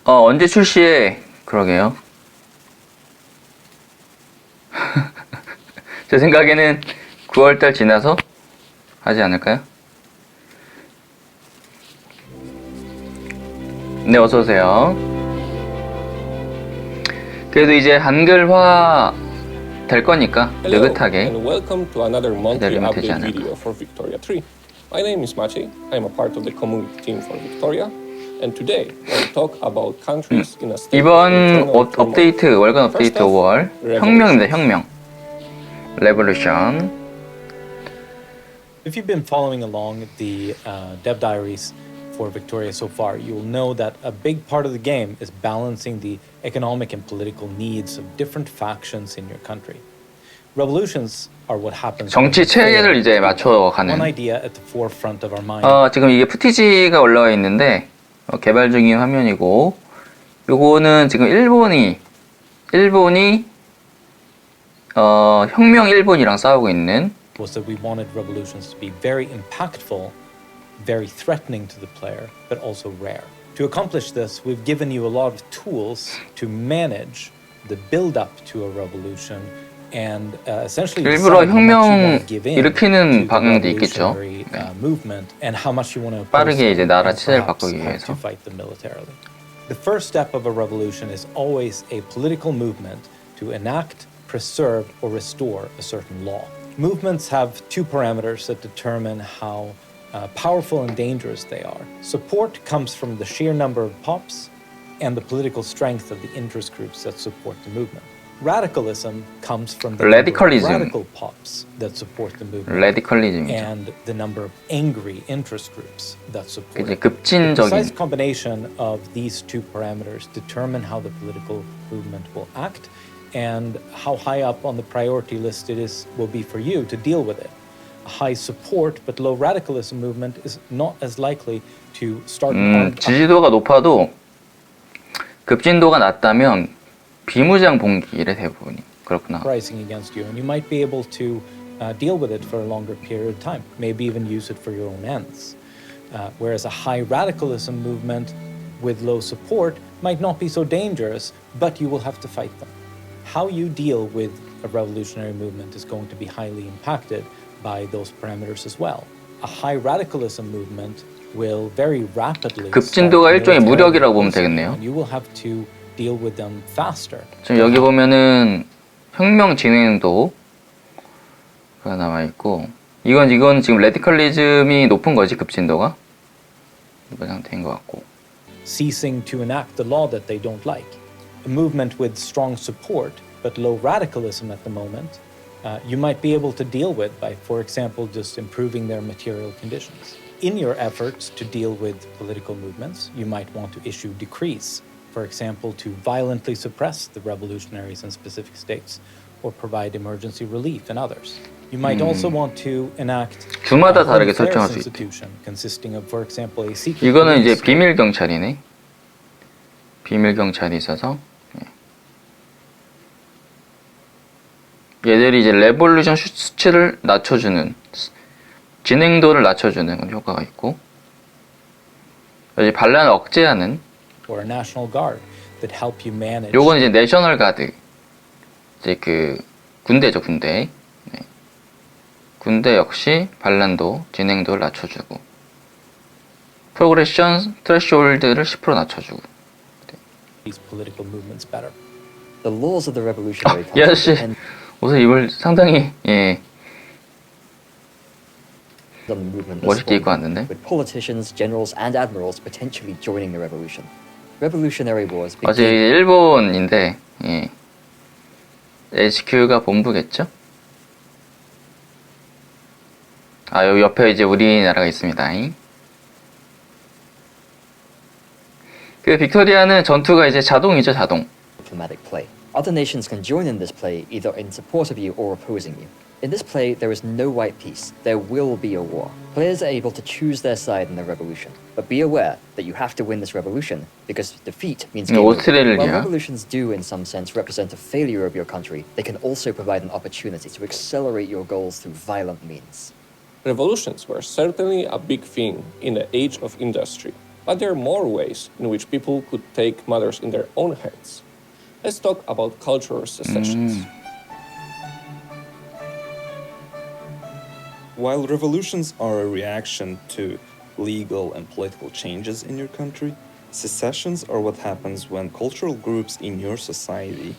언제 출시해? 그러게요. 제 생각에는 9월달 지나서 하지 않을까요? 네, 어서오세요. 그래도 이제 한글화 될 거니까 느긋하게 기다리면 되지 않을까. 빅토리아3. My name is Maciej. I'm a part of the community team for Victoria. And today we'll talk about countries in a state 이번 업데이트, 월간 업데이트 5월 혁명입니다. 혁명. Revolution. If you've been following along the dev diaries for Victoria so far, you'll know that a big part of the game is balancing the economic and political needs of different factions in your country. Revolutions are what happens. 정치 체계를 이제 맞춰가는. One idea at the forefront of our mind. 지금 이게 푸티지가 올라와 있는데 개발 중인 화면이고, 요거는 지금 일본이 혁명 일본이랑 싸우고 있는. Was that we wanted revolutions to be very impactful, very threatening to the player, but also rare. To accomplish this, we've given you a lot of tools to manage the build-up to a revolution and essentially 일부러 혁명 일으키는 방향도 있겠죠. 네. and how much you want to 빠르게 이제 나라 체제를 바꾸기 위해서. to fight them militarily. The first step of a revolution is always a political movement to enact, preserve, or restore a certain law. Movements have two parameters that determine how powerful and dangerous they are. Support comes from the sheer number of pops and the political strength of the interest groups that support the movement. Radicalism comes from the number of radical pops that support the movement and the number of angry interest groups that support it. The precise combination of these two parameters determine how the political movement will act and how high up on the priority list will be for you to deal with it. A high support but low radicalism movement is not as likely to start. 지지도가 높아도 급진도가 낮다면 비무장 봉기래 대부분이. 그렇구나. Rising against you, and you might be able to deal with it for a longer period of time, maybe even use it for your own ends. Whereas a high radicalism movement with low support might not be so dangerous, but you will have to fight them. How you deal with a revolutionary movement is going to be highly impacted by those parameters as well. A high radicalism movement will very rapidly. 급진도가 일종의 무력이라고 보면 되겠네요. You will have to deal with them faster. 지금 여기 보면은 혁명 진행도가 나와 있고, 이건 지금 레디컬리즘이 높은 거지, 급진도가. 이번 상태인 것 같고. Ceasing to enact the law that they don't like. A movement with strong support but low radicalism at the moment, you might be able to deal with by, for example, just improving their material conditions. In your efforts to deal with political movements, you might want to issue decrees, for example, to violently suppress the revolutionaries in specific states or provide emergency relief in others. You might also want to enact 주마다 다르게 설정할 수 있대. consisting of, for example, a secret. 이거는 이제 비밀 경찰이네. 비밀 경찰이 있어서 얘들이 이제 레볼루션 수치를 낮춰주는, 진행도를 낮춰주는 효과가 있고, 여기 반란을 억제하는. 요건 이제 내셔널 가드, 이제 그 군대죠, 군대. 네. 군대 역시 반란도, 진행도를 낮춰주고, 프로그레션 트레시홀드를 10% 낮춰주고. 네. The laws of the revolutionary country. 옷을 입을 상당히 멋있게 입고 왔는데. With politicians, generals, and admirals potentially joining the revolution. Revolutionary wars. 어제 일본인데 HQ가 본부겠죠? 여기 옆에 이제 우리나라가 있습니다. 그 빅토리아는 전투가 이제 자동이죠, 자동. Diplomatic play. Other nations can join in this play either in support of you or opposing you. In this play, there is no white peace. There will be a war. Players are able to choose their side in the revolution. But be aware that you have to win this revolution because defeat means game over. While revolutions do in some sense represent a failure of your country, they can also provide an opportunity to accelerate your goals through violent means. Revolutions were certainly a big thing in the age of industry. But there are more ways in which people could take matters in their own hands. Let's talk about cultural secessions. While revolutions are a reaction to legal and political changes in your country, secessions are what happens when cultural groups in your society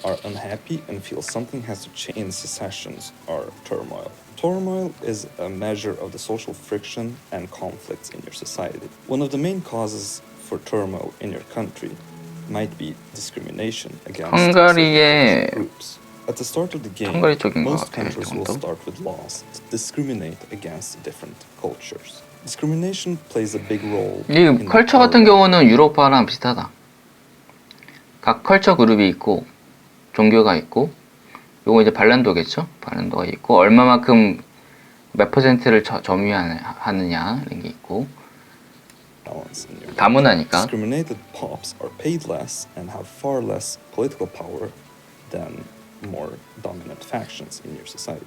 are unhappy and feel something has to change. Secessions are turmoil. Turmoil is a measure of the social friction and conflicts in your society. One of the main causes for turmoil in your country might be discrimination against 헝가리의 groups. At the start of the game, 헝가리 쪽인 것 most 같아요, 이 countries will 정도. start with laws to discriminate against different cultures. Discrimination plays a big role. 이 컬처 같은 경우는 유럽화랑 비슷하다. 각 컬처 그룹이 있고 종교가 있고 요거 이제 발란도겠죠? 발란도가 있고 얼마만큼 몇 퍼센트를 점유하느냐 이런 게 있고 다문화니까. Discriminated pops are paid less and have far less political power than more dominant factions in your society.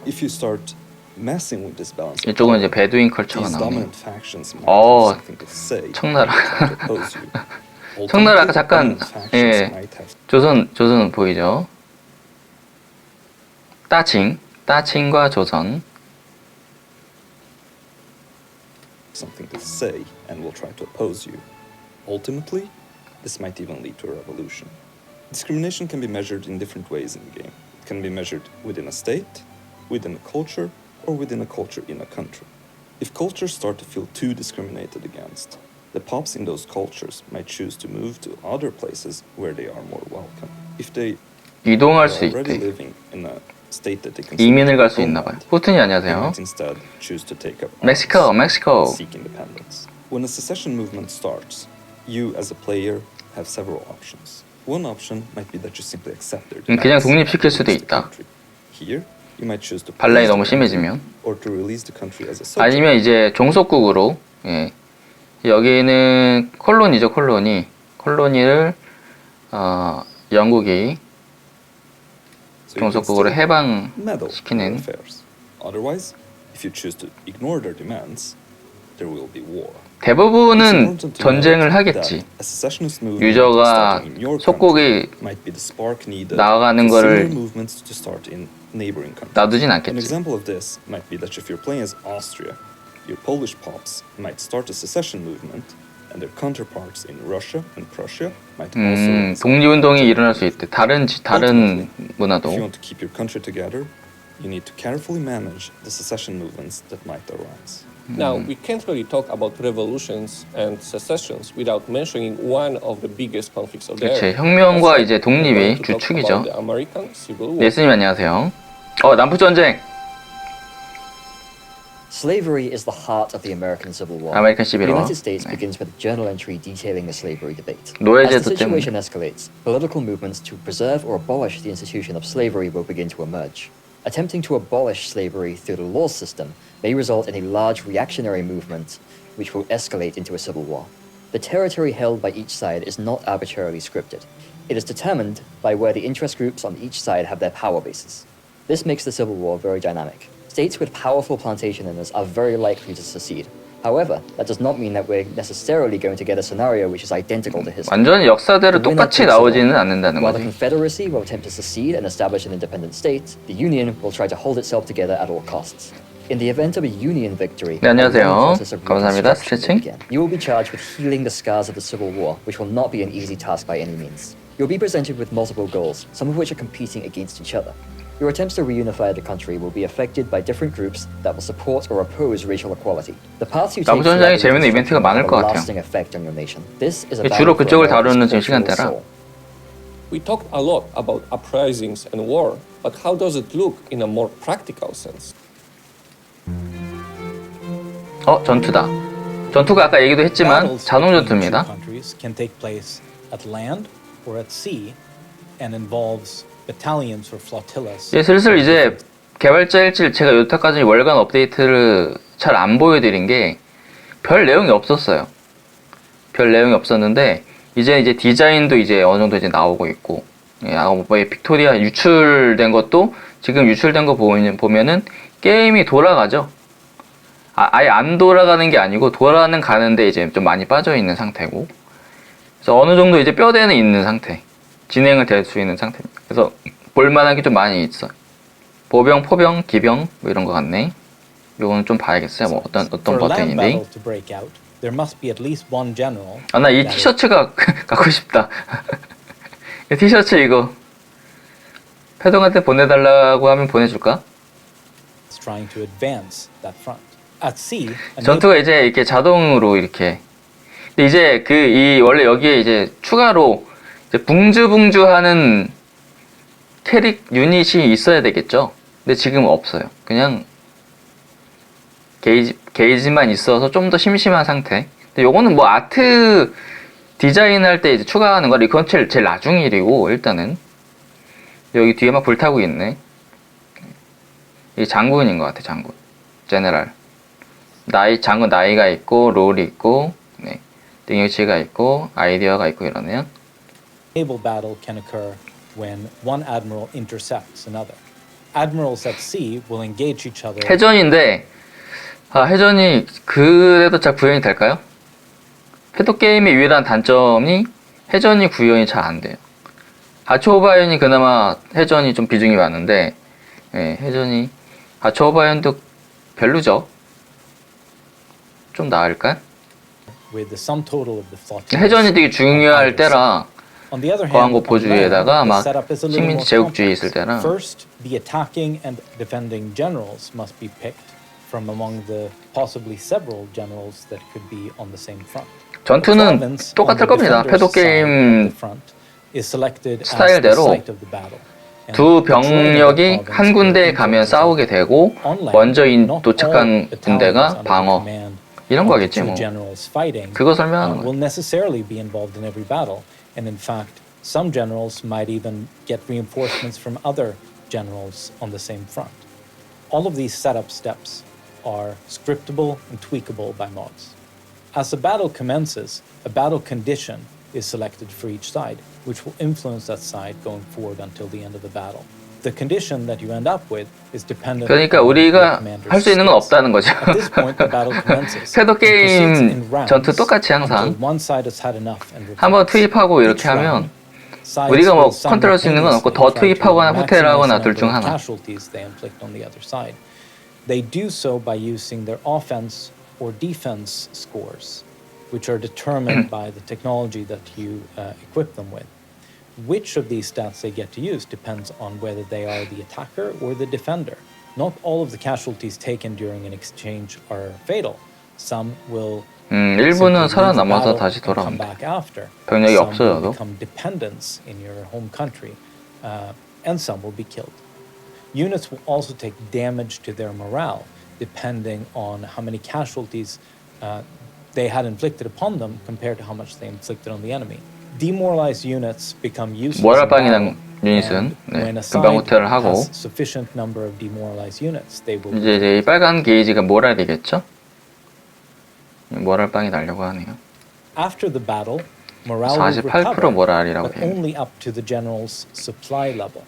If you start messing with this balance, 이쪽은 이제 베두인 컬처가 these 나오네. dominant factions might have something to say. 청나라. to oppose you. 청나라 아까 잠깐 Dominant factions might have 조선 보이죠? 따칭과 조선. something to say and will try to oppose you. Ultimately, this might even lead to a revolution. Discrimination can be measured in different ways in the game. It can be measured within a state, within a culture, or within a culture in a country. If cultures start to feel too discriminated against, the pops in those cultures might choose to move to other places where they are more welcome. If they 이동할 are 수 already 있대. living in a state that they consider 이민을 갈 수 their 있나 homeland, 봐요. 후튼이 they 안녕하세요. might instead choose to take up 멕시코, arms 멕시코. and seek independence. When a secession movement starts, you as a player have several options. One option might be that you simply accept their 그냥 demands 독립시킬 and 수도 release the 있다. country. Here, you might choose to 반란이 praise 너무 the country 심해지면. or to release the country as a subject. 아니면 이제 종속국으로, 예. 여기는 콜로니죠, 콜로니를 영국이 So you can 종속국으로 still meddle with their 해방시키는. affairs. Otherwise, if you choose to ignore their demands, there will be war. 대부분은 전쟁을 하겠지. 유저가 속국이 나아가는 거를 놔두진 An 않겠지. example of this might be that if you're playing as Austria, your Polish pops might start a secession movement, and their counterparts in Russia and Prussia might also. 독립운동이 일어날 수 있대. 다른 If you 문화도. want to keep your country together, you need to carefully manage the secession movements that might arise. Now, we can't really talk about revolutions and secessions without mentioning one of the biggest conflicts of the 그렇지. era. 혁명과 That's 이제 right. We're 독립이 going to talk 주축이죠. about the American Civil War. 예수님 안녕하세요. 남북전쟁. Slavery is the heart of the American Civil War. American The Civil War. United States 네. begins with a journal entry detailing the slavery debate. As the 노예제도 situation 때문에. escalates, political movements to preserve or abolish the institution of slavery will begin to emerge. Attempting to abolish slavery through the law system may result in a large reactionary movement which will escalate into a civil war. The territory held by each side is not arbitrarily scripted. It is determined by where the interest groups on each side have their power bases. This makes the Civil War very dynamic. States with powerful plantation owners are very likely to secede. However, that does not mean that we're necessarily going to get a scenario which is identical to history. 완전히 역사대로 똑같이 나오지는 않는다는 While the 거지. Confederacy will attempt to secede and establish an independent state, the Union will try to hold itself together at all costs. In the event of a Union victory, 네, 안녕하세요. a long process of 감사합니다. reconstruction 스트레칭. will begin. You will be charged with healing the scars of the Civil War, which will not be an easy task by any means. You'll be presented with multiple goals, some of which are competing against each other. Your attempts to reunify the country will be affected by different groups that will support or oppose racial equality. The paths you take 남북전쟁이 throughout 재밌는 이벤트가 Reconstruction 많을 will 것 have a 같아요. lasting effect on your nation. This is a 주로 battle for 그쪽을 America's 다루는 지금 cultural 시간대라. soul. We talked a lot about uprisings and war, but how does it look in a more practical sense? 전투다. 전투가 아까 얘기도 했지만 Battles 자동 between two 전투입니다. countries can take place at land or at sea and involves battalions or flotillas. 슬슬 이제 개발자 일지를 제가 여태까지 월간 업데이트를 잘 안 보여드린 게 별 내용이 없었어요. 별 내용이 없었는데 이제 디자인도 이제 어느 정도 이제 나오고 있고, 빅토리아 유출된 것도 지금 유출된 거 보면은 게임이 돌아가죠. 아예 안 돌아가는 게 아니고 돌아는 가는데 이제 좀 많이 빠져 있는 상태고, 그래서 어느 정도 이제 뼈대는 있는 상태, 진행을 될 수 있는 상태입니다. 그래서 볼만한 게 좀 많이 있어. 보병, 포병, 기병 뭐 이런 거 같네. 요거는 좀 봐야겠어요. 뭐 어떤 For a land 버튼인데. battle to break out, there must be at least one general. 아, 나 이 that 티셔츠가 갖고 싶다. 이 티셔츠 이거 패동한테 보내달라고 하면 보내줄까? is trying to advance that front. At sea, a 전투가 이제 이렇게 자동으로 이렇게. 근데 이제 이 원래 여기에 이제 추가로 이제 붕주붕주하는 캐릭 유닛이 있어야 되겠죠. 근데 지금 없어요. 그냥 게이지만 있어서 좀 더 심심한 상태. 근데 요거는 뭐 아트 디자인 할 때 이제 추가하는 거라, 이건 제일 나중 일이고, 일단은 여기 뒤에 막 불타고 있네. 이 장군인 것 같아. 장군, 제네랄. 장군 나이가 있고, 롤이 있고, 네, 능력치가 있고, 아이디어가 있고 이러네요. naval battle can occur when one admiral intercepts another. Admirals at sea will engage each other. 해전인데, 해전이 그래도 잘 구현이 될까요? 패도 게임의 유일한 단점이 해전이 구현이 잘 안 돼요. 아초바이언이 그나마 해전이 좀 비중이 많은데, 예, 해전이 아초바이언도 별로죠. 좀 나을까? With the sum total of the flotilla. 해전이 되게 중요할 때라, On the other hand, 거항고포주의에다가 on land, 막 the setup is a little 식민지 more 제국주의 complex. 있을 때랑. First, the attacking and defending generals must be picked from among the possibly several generals that could be on the same front. 전투는 The province 똑같을 on the 겁니다. 패도 defender's side of 게임 the front is selected as the 스타일대로 site of the battle. And 두 the joining of the 병력이 province 한 will 군데에 influence 가면 the 싸우게 되고, On land, 먼저 not 도착한 all battalions 군대가 under the 방어, command 이런 of the 거겠지 two 뭐. generals fighting 그거 설명하는 will 거예요. necessarily be involved in every battle, and in fact, some generals might even get reinforcements from other generals on the same front. All of these setup steps are scriptable and tweakable by mods. As the battle commences, a battle condition is selected for each side, which will influence that side going forward until the end of the battle. The condition that you end up with is dependent 그러니까 on your 우리가 commander's 할 수 있는 건 skills. 없다는 거죠. At this point, the battle commences. 패도 and proceeds in 게임 rounds 전투 똑같이 항상 until one side has had enough and 한번 retreats. 투입하고 이렇게 Each round, 하면 sides 우리가 뭐 will 컨트롤할 수 있는 건 없고 더 simultaneously try to 투입하거나 후퇴하거나 maximize the 둘 중 number of 하나. casualties they inflict on the other side. They do so by using their offense or defense scores, which are determined by the technology that you equip them with. Which of these stats they get to use depends on whether they are the attacker or the defender. Not all of the casualties taken during an exchange are fatal. Some will 일부는 simply leave the 살아남아서 battle 다시 and come 돌아온다. back after. 병력이 Some will 없어져도. become dependents in your home country, and some will be killed. Units will also take damage to their morale, depending on how many casualties they had inflicted upon them compared to how much they inflicted on the enemy. Demoralized units become useless in 모랄빵이란 battle, 유닛은 and 네, when a 금방 side 후퇴를 하고, has sufficient number of demoralized units, they will 이제 이 빨간 게이지가 모랄이겠죠? 모랄빵이 나려고 하네요. After the battle, morale will 48% recover, 모랄이라고 but 돼요. only up to the general's supply level.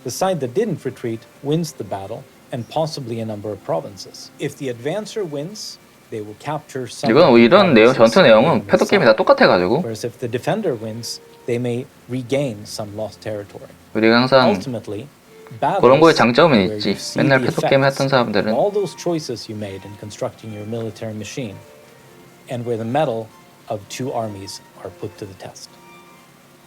The side that didn't retreat wins the battle and possibly a number of provinces. If the advancer wins, they will capture some 이건 이런 내용, provinces 전투 내용은 in the 패도 게임이 다 south. 똑같아가지고 Whereas if the defender wins, they may regain some lost territory. 우리가 항상 Ultimately, 그런 거에 battles 장점은 where 있지. you see 맨날 the 패도 게임 effects 했던 of 사람들은 all those choices you made in constructing your military machine, and where the metal of two armies are put to the test.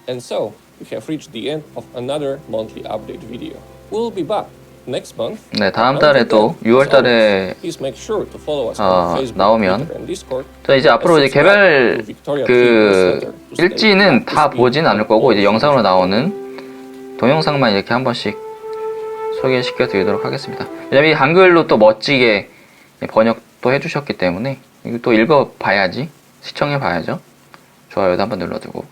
And so, we have reached the end of another monthly update video. We'll be back next month. 네, 다음 달에 또 6월 달에 Please make sure to follow us on Facebook, 나오면 Twitter, and Discord. 저 이제 앞으로 이제 개발 그 일지는 다 보진 않을 거고 이제 영상으로 나오는 동영상만 이렇게 한 번씩 소개시켜 드리도록 하겠습니다. 왜냐면 이 한글로 또 멋지게 번역도 해주셨기 때문에 이거 또 읽어봐야지, 시청해봐야죠. 좋아요도 한번 눌러두고